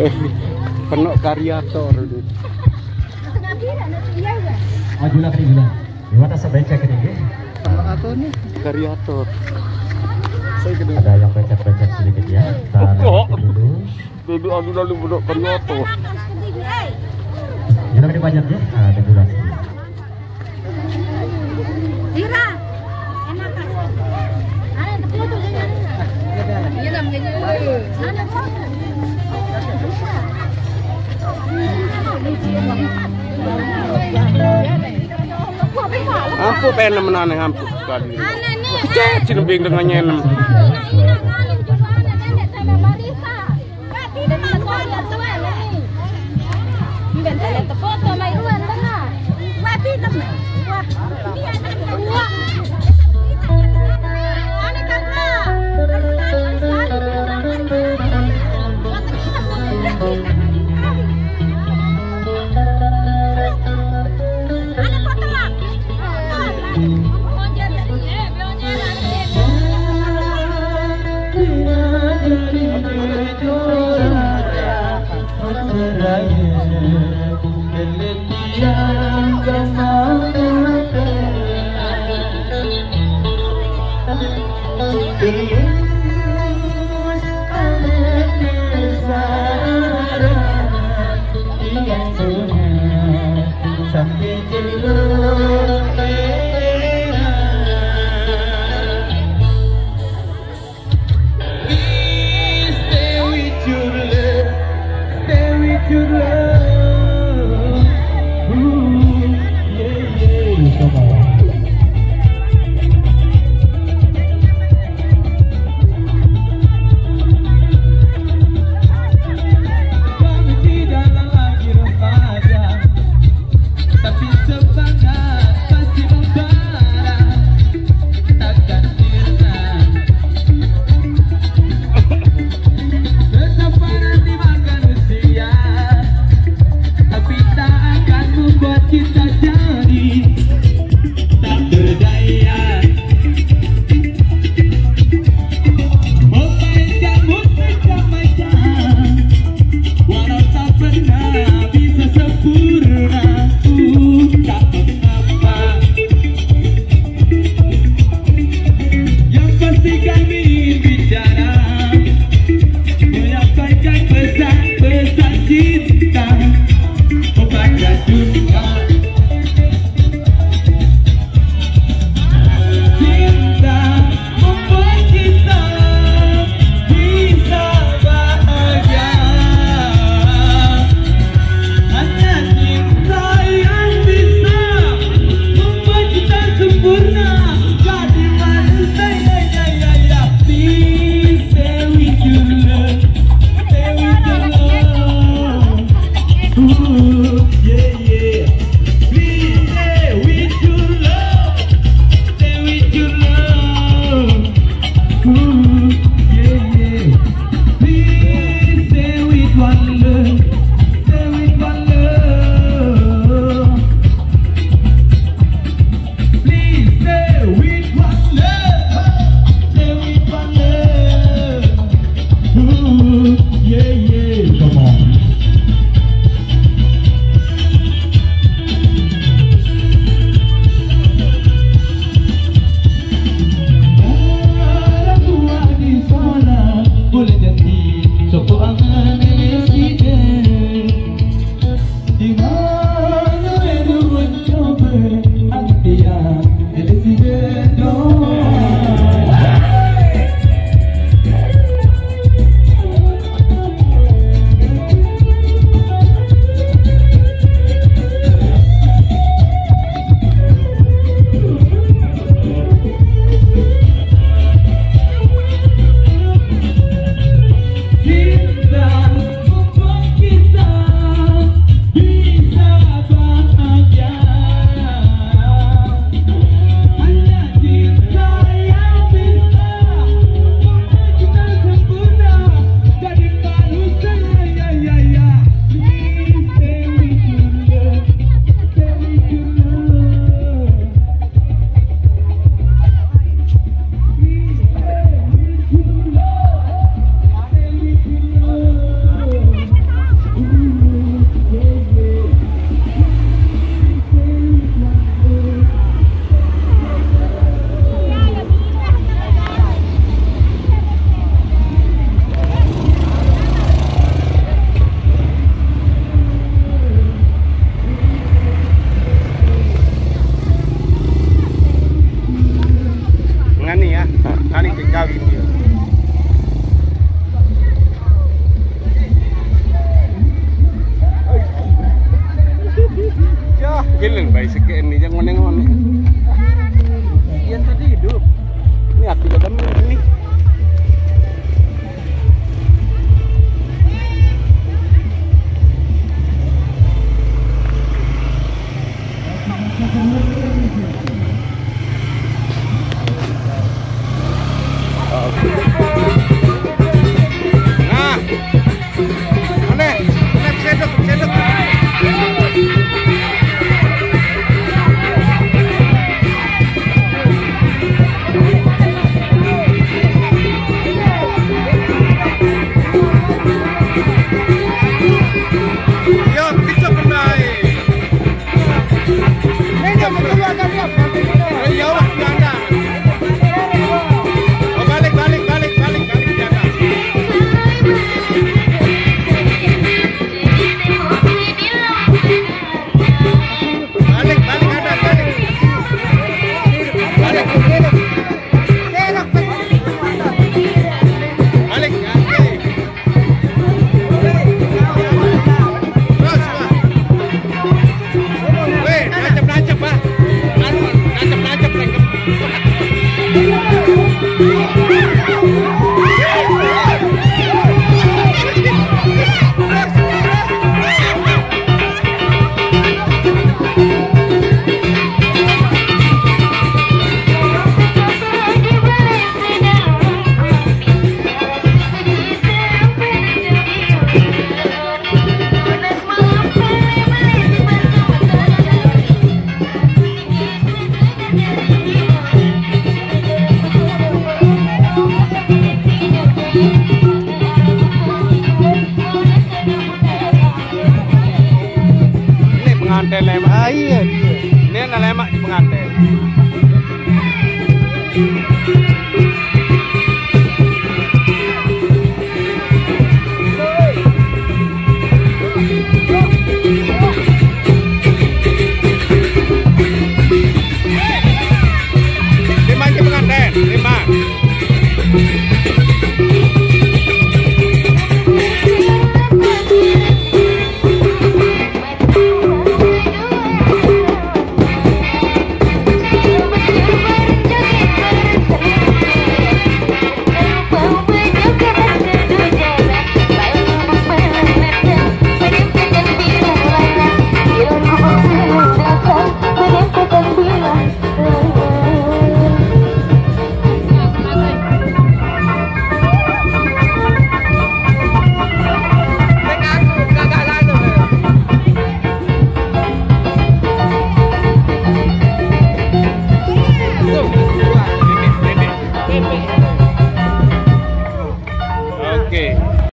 Penuh karyator ini. Majulah ke gila. Gimana sebaiknya ke ini? Apa nih? Karyator. Ada yang becek-becek sedikit ya. Dulu. Jadi adu lalu budak karyator. Gila ke pajak ya. Ada durasi. Dira. Enak kan? Ada betul tuh jangan. Iya namanya. Ada foto. Ampu pengen menaneh ampu kali. Cek cinebing dengan nyenem. Nah, aneh sedok. Yo, kicap kembali. Kicap kembali. Ya Allah, janda. Oh, balik janda. Balik ada, balik. Balik, ya. Terus, Pak. Weh, nancep, Pak. Nancep. Ini pengantin lemak. Ah, iya. Ini anak lemak di pengantin. Lima ke pengantin, 5.